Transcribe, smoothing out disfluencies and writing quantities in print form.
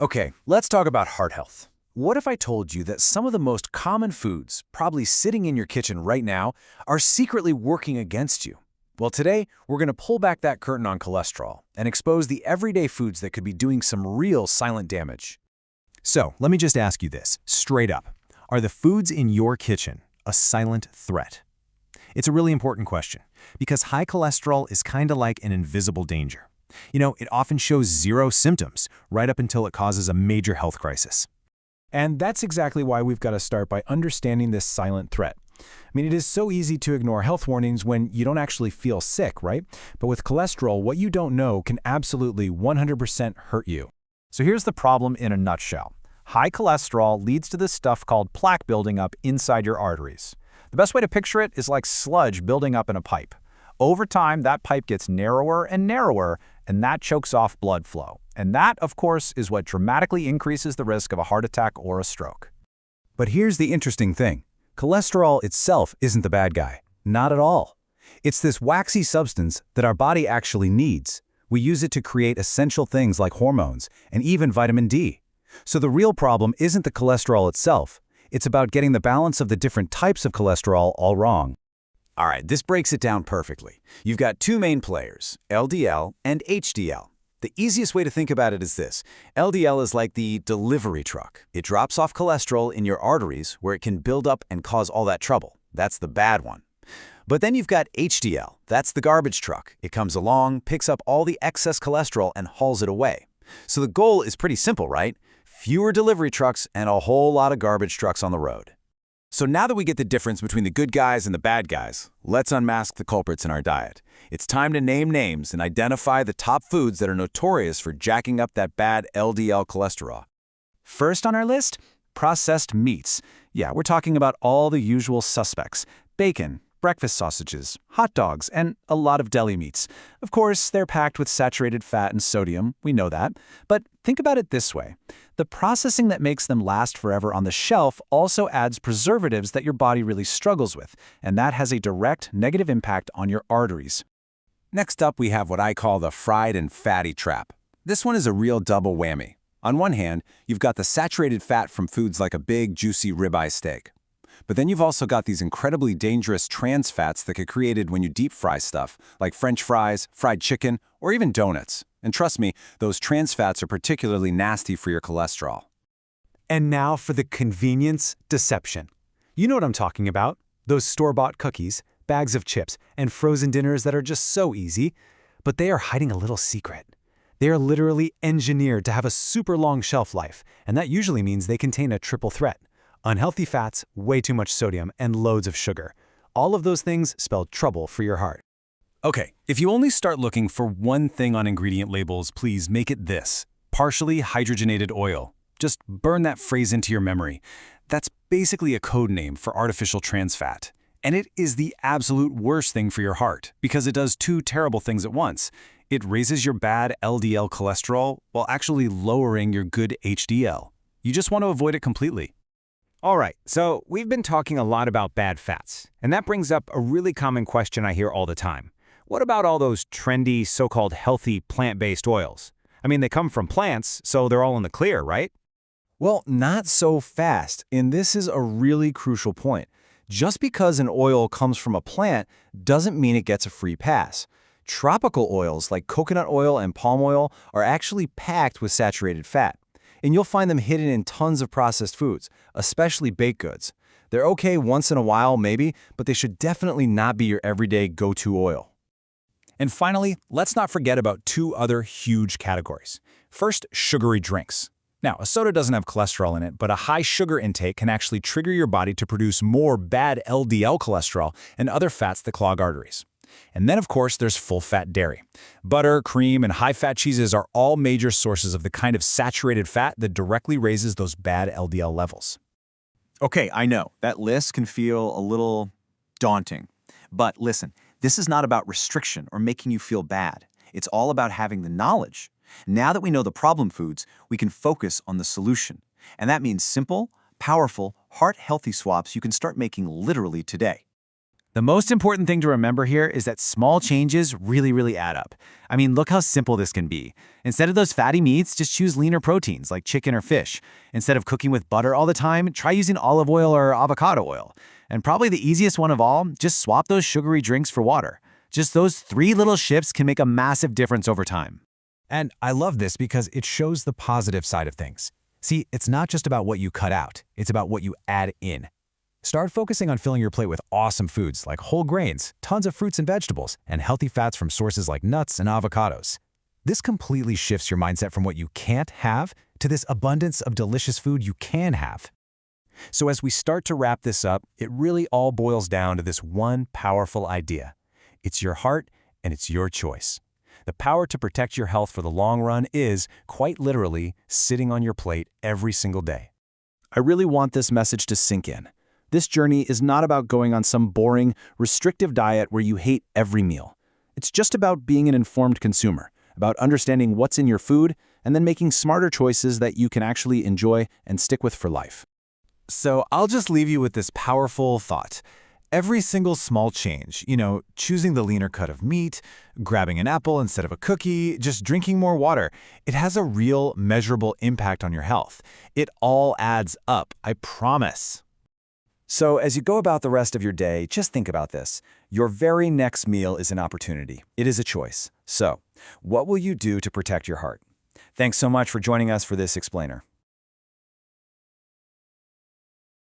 Okay, let's talk about heart health. What if I told you that some of the most common foods, probably sitting in your kitchen right now, are secretly working against you? Well, today, we're going to pull back that curtain on cholesterol and expose the everyday foods that could be doing some real silent damage. So, let me just ask you this, straight up. Are the foods in your kitchen a silent threat? It's a really important question, because high cholesterol is kind of like an invisible danger. It often shows zero symptoms, right up until it causes a major health crisis. And that's exactly why we've got to start by understanding this silent threat. It is so easy to ignore health warnings when you don't actually feel sick, right? But with cholesterol, what you don't know can absolutely 100% hurt you. So here's the problem in a nutshell. High cholesterol leads to this stuff called plaque building up inside your arteries. The best way to picture it is like sludge building up in a pipe. Over time, that pipe gets narrower and narrower, and that chokes off blood flow. And that, of course, is what dramatically increases the risk of a heart attack or a stroke. But here's the interesting thing. Cholesterol itself isn't the bad guy. Not at all. It's this waxy substance that our body actually needs. We use it to create essential things like hormones and even vitamin D. So the real problem isn't the cholesterol itself. It's about getting the balance of the different types of cholesterol all wrong. All right, this breaks it down perfectly. You've got two main players, LDL and HDL. The easiest way to think about it is this. LDL is like the delivery truck. It drops off cholesterol in your arteries where it can build up and cause all that trouble. That's the bad one. But then you've got HDL. That's the garbage truck. It comes along, picks up all the excess cholesterol and hauls it away. So the goal is pretty simple, right? Fewer delivery trucks and a whole lot of garbage trucks on the road. So now that we get the difference between the good guys and the bad guys, let's unmask the culprits in our diet. It's time to name names and identify the top foods that are notorious for jacking up that bad LDL cholesterol. First on our list, processed meats. Yeah, we're talking about all the usual suspects. Bacon, breakfast sausages, hot dogs, and a lot of deli meats. Of course, they're packed with saturated fat and sodium, we know that. But think about it this way. The processing that makes them last forever on the shelf also adds preservatives that your body really struggles with, and that has a direct negative impact on your arteries. Next up, we have what I call the fried and fatty trap. This one is a real double whammy. On one hand, you've got the saturated fat from foods like a big, juicy ribeye steak. But then you've also got these incredibly dangerous trans fats that get created when you deep fry stuff, like French fries, fried chicken, or even donuts. And trust me, those trans fats are particularly nasty for your cholesterol. And now for the convenience deception. You know what I'm talking about. Those store-bought cookies, bags of chips, and frozen dinners that are just so easy. But they are hiding a little secret. They are literally engineered to have a super long shelf life, and that usually means they contain a triple threat. Unhealthy fats, way too much sodium, and loads of sugar. All of those things spell trouble for your heart. Okay, if you only start looking for one thing on ingredient labels, please make it this: partially hydrogenated oil. Just burn that phrase into your memory. That's basically a code name for artificial trans fat. And it is the absolute worst thing for your heart because it does two terrible things at once. It raises your bad LDL cholesterol while actually lowering your good HDL. You just want to avoid it completely. All right, so we've been talking a lot about bad fats, and that brings up a really common question I hear all the time. What about all those trendy, so-called healthy plant-based oils? They come from plants, so they're all in the clear, right? Well, not so fast, and this is a really crucial point. Just because an oil comes from a plant doesn't mean it gets a free pass. Tropical oils like coconut oil and palm oil are actually packed with saturated fat. And you'll find them hidden in tons of processed foods, especially baked goods. They're okay once in a while, maybe, but they should definitely not be your everyday go-to oil. And finally, let's not forget about two other huge categories. First, sugary drinks. Now, a soda doesn't have cholesterol in it, but a high sugar intake can actually trigger your body to produce more bad LDL cholesterol and other fats that clog arteries. And then, of course, there's full-fat dairy. Butter, cream, and high-fat cheeses are all major sources of the kind of saturated fat that directly raises those bad LDL levels. Okay, I know, that list can feel a little daunting. But listen, this is not about restriction or making you feel bad. It's all about having the knowledge. Now that we know the problem foods, we can focus on the solution. And that means simple, powerful, heart-healthy swaps you can start making literally today. The most important thing to remember here is that small changes really add up. I mean, look how simple this can be. Instead of those fatty meats, just choose leaner proteins like chicken or fish. Instead of cooking with butter all the time, try using olive oil or avocado oil. And probably the easiest one of all, just swap those sugary drinks for water. Just those 3 little shifts can make a massive difference over time. And I love this because it shows the positive side of things. See, it's not just about what you cut out, it's about what you add in. Start focusing on filling your plate with awesome foods like whole grains, tons of fruits and vegetables, and healthy fats from sources like nuts and avocados. This completely shifts your mindset from what you can't have to this abundance of delicious food you can have. So as we start to wrap this up, it really all boils down to this one powerful idea. It's your heart and it's your choice. The power to protect your health for the long run is, quite literally, sitting on your plate every single day. I really want this message to sink in. This journey is not about going on some boring, restrictive diet where you hate every meal. It's just about being an informed consumer, about understanding what's in your food, and then making smarter choices that you can actually enjoy and stick with for life. So I'll just leave you with this powerful thought. Every single small change, choosing the leaner cut of meat, grabbing an apple instead of a cookie, just drinking more water, it has a real, measurable impact on your health. It all adds up, I promise. So as you go about the rest of your day, just think about this. Your very next meal is an opportunity. It is a choice. So, what will you do to protect your heart? Thanks so much for joining us for this explainer.